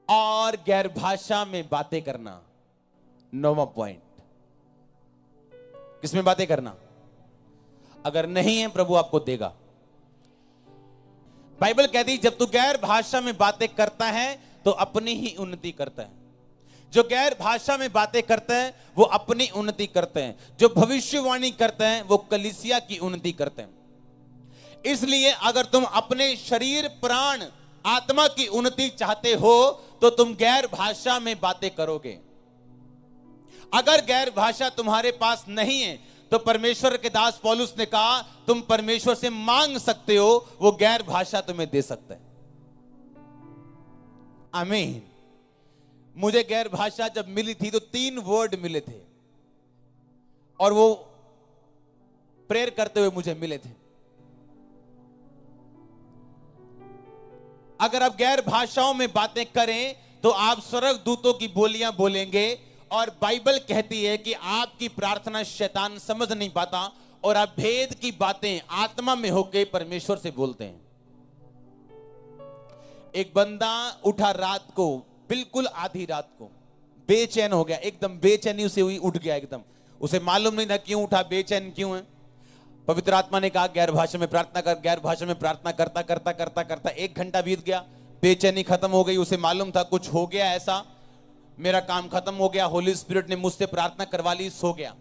और गैर भाषा में बातें करना। 9वां पॉइंट, किसमें बातें करना? अगर नहीं है प्रभु आपको देगा। बाइबल कहती है जब तू गैर भाषा में बातें करता है तो अपनी ही उन्नति करता है। जो गैर भाषा में बातें करते हैं वो अपनी उन्नति करते हैं, जो भविष्यवाणी करते हैं वो कलीसिया की उन्नति करते हैं। इसलिए अगर तुम अपने शरीर, प्राण, आत्मा की उन्नति चाहते हो तो तुम गैर भाषा में बातें करोगे। अगर गैर भाषा तुम्हारे पास नहीं है तो परमेश्वर के दास पौलुस ने कहा तुम परमेश्वर से मांग सकते हो, वो गैर भाषा तुम्हें दे सकता है। आमीन। मुझे गैर भाषा जब मिली थी तो 3 वर्ड मिले थे और वो प्रेयर करते हुए मुझे मिले थे। अगर आप गैर भाषाओं में बातें करें तो आप स्वर्गदूतों की बोलियां बोलेंगे और बाइबल कहती है कि आपकी प्रार्थना शैतान समझ नहीं पाता और आप भेद की बातें आत्मा में होकर परमेश्वर से बोलते हैं। एक बंदा उठा रात को, बिल्कुल आधी रात को, बेचैन हो गया, एकदम बेचैनी उसे हुई, उठ गया एकदम। उसे मालूम नहीं था क्यों उठा, बेचैन क्यों है। पवित्र आत्मा ने कहा गैर भाषा में प्रार्थना कर। गैर भाषा में प्रार्थना करता करता करता करता 1 घंटा बीत गया, बेचैनी खत्म हो गई। उसे मालूम था कुछ हो गया ऐसा, मेरा काम खत्म हो गया, होली स्पिरिट ने मुझसे प्रार्थना करवा ली, सो गया।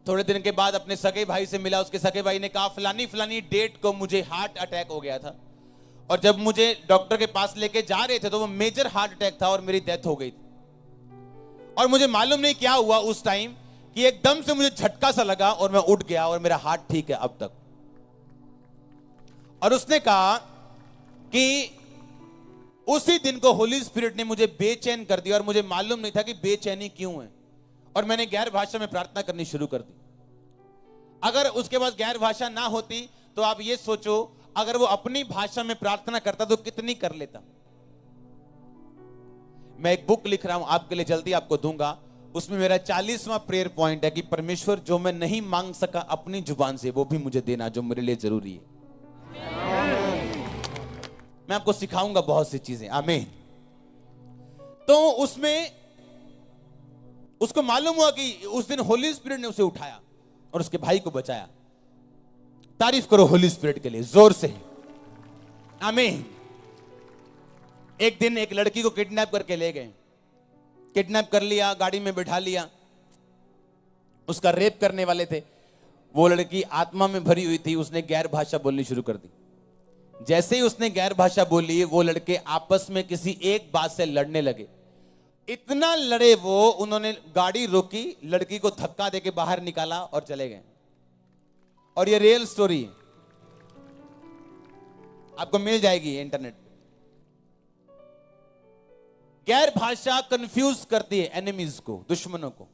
थोड़े दिन के बाद अपने सगे भाई से मिला। उसके सगे भाई ने कहा फलानी फलानी डेट को मुझे हार्ट अटैक हो गया था और जब मुझे डॉक्टर के पास लेके जा रहे थे तो वो मेजर हार्ट अटैक था और मेरी डेथ हो गई थी। और मुझे मालूम नहीं क्या हुआ उस टाइम कि एकदम से मुझे झटका सा लगा और मैं उठ गया और मेरा हार्ट ठीक है अब तक। और उसने कहा कि उसी दिन को होली स्पिरिट ने मुझे बेचैन कर दिया और मुझे मालूम नहीं था कि बेचैनी क्यों है और मैंने गैर भाषा में प्रार्थना करनी शुरू कर दी। अगर उसके पास गैर भाषा ना होती तो आप ये सोचो अगर वो अपनी भाषा में प्रार्थना करता तो कितनी कर लेता। मैं एक बुक लिख रहा हूं आपके लिए, जल्दी आपको दूंगा। उसमें मेरा 40वां प्रेयर पॉइंट है कि परमेश्वर जो मैं नहीं मांग सका अपनी जुबान से वो भी मुझे देना जो मेरे लिए जरूरी है। मैं आपको सिखाऊंगा बहुत सी चीजें। आमीन। तो उसमें उसको मालूम हुआ कि उस दिन होली स्पिरिट ने उसे उठाया और उसके भाई को बचाया। तारीफ करो होली स्पिरिट के लिए जोर से। आमीन। एक दिन एक लड़की को किडनैप करके ले गए, किडनैप कर लिया, गाड़ी में बिठा लिया, उसका रेप करने वाले थे। वो लड़की आत्मा में भरी हुई थी, उसने गैर भाषा बोलनी शुरू कर दी। जैसे ही उसने गैर भाषा बोली वो लड़के आपस में किसी एक बात से लड़ने लगे। इतना लड़े वो, उन्होंने गाड़ी रोकी, लड़की को धक्का देके बाहर निकाला और चले गए। और ये रियल स्टोरी है, आपको मिल जाएगी इंटरनेट। गैर भाषा कंफ्यूज करती है एनिमीज को, दुश्मनों को।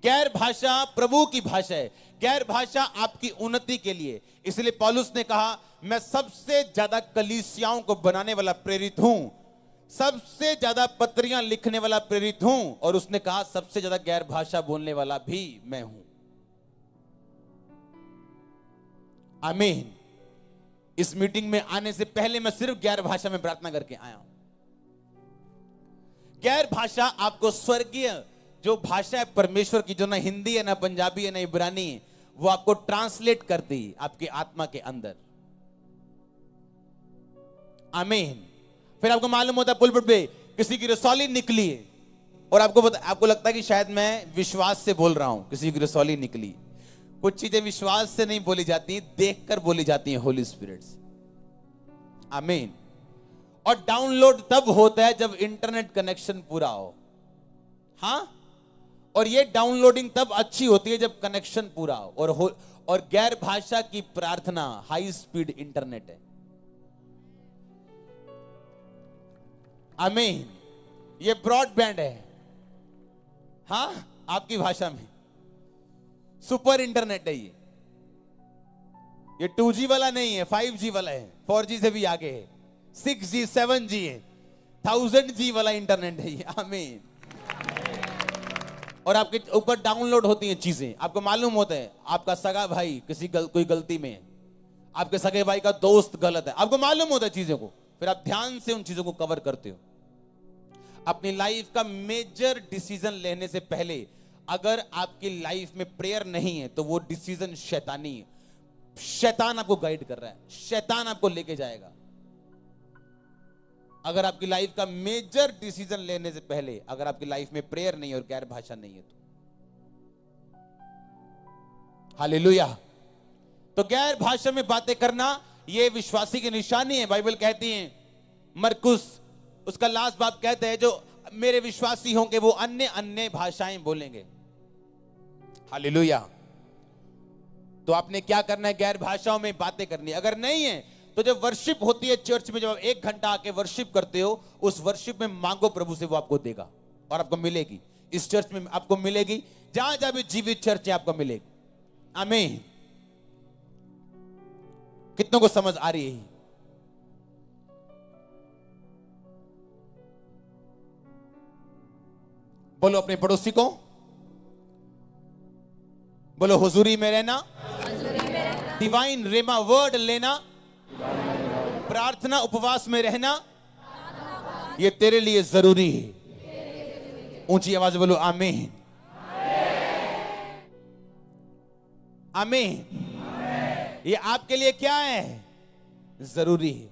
गैर भाषा प्रभु की भाषा है, गैर भाषा आपकी उन्नति के लिए। इसलिए पौलुस ने कहा मैं सबसे ज्यादा कलीसियाओं को बनाने वाला प्रेरित हूं, सबसे ज्यादा पत्रियां लिखने वाला प्रेरित हूं, और उसने कहा सबसे ज्यादा गैर भाषा बोलने वाला भी मैं हूं। आमीन। इस मीटिंग में आने से पहले मैं सिर्फ गैर भाषा में प्रार्थना करके आया हूं। गैर भाषा आपको स्वर्गीय जो भाषा है परमेश्वर की, जो ना हिंदी है ना पंजाबी है ना इब्रानी है, वो आपको ट्रांसलेट करती है आपकी आत्मा के अंदर। आमीन। फिर आपको मालूम होता है पुलपिट पे किसी की रसौली निकली है और आपको लगता है कि शायद मैं विश्वास से बोल रहा हूं, किसी की रसौली निकली। कुछ चीजें विश्वास से नहीं बोली जाती, देखकर बोली जाती हैं होली स्पिरिट से। आमीन। और डाउनलोड तब होता है जब इंटरनेट कनेक्शन पूरा हो। हाँ, और ये डाउनलोडिंग तब अच्छी होती है जब कनेक्शन पूरा हो। और गैर भाषा की प्रार्थना हाई स्पीड इंटरनेट है। आमीन। ये ब्रॉडबैंड है। हाँ, आपकी भाषा में सुपर इंटरनेट है। ये 2G वाला नहीं है, 5G वाला है, 4G से भी आगे है, 6G 7G है, 1000G वाला इंटरनेट है ये। आमीन। और आपके ऊपर डाउनलोड होती हैं चीजें। आपको मालूम होता है आपका सगा भाई कोई गलती में है, आपके सगे भाई का दोस्त गलत है, आपको मालूम होता है चीजों को, फिर आप ध्यान से उन चीजों को कवर करते हो। अपनी लाइफ का मेजर डिसीजन लेने से पहले अगर आपकी लाइफ में प्रेयर नहीं है तो वो डिसीजन शैतानी है। शैतान आपको गाइड कर रहा है, शैतान आपको लेके जाएगा। अगर आपकी लाइफ का मेजर डिसीजन लेने से पहले अगर आपकी लाइफ में प्रेयर नहीं है और गैर भाषा नहीं है तो हालेलुया। तो गैर भाषा में बातें करना यह विश्वासी की निशानी है। बाइबल कहती है, मरकुस उसका लास्ट बाप कहते हैं, जो मेरे विश्वासी होंगे वो अन्य अन्य भाषाएं बोलेंगे। हालेलुया। तो आपने क्या करना है? गैर भाषाओं में बातें करनी है। अगर नहीं है तो जब वर्शिप होती है चर्च में, जब आप 1 घंटा आके वर्शिप करते हो, उस वर्शिप में मांगो प्रभु से, वो आपको देगा और आपको मिलेगी। इस चर्च में आपको मिलेगी, जहां जहां भी जीवित चर्च है आपको मिलेगी। आमीन। कितनों को समझ आ रही है? बोलो अपने पड़ोसी को, बोलो हुजूरी में रहना, डिवाइन रेमा वर्ड लेना, प्रार्थना उपवास में रहना, ये तेरे लिए जरूरी है। ऊंची आवाज बोलो आमीन, आमीन। ये आपके लिए क्या है? जरूरी है।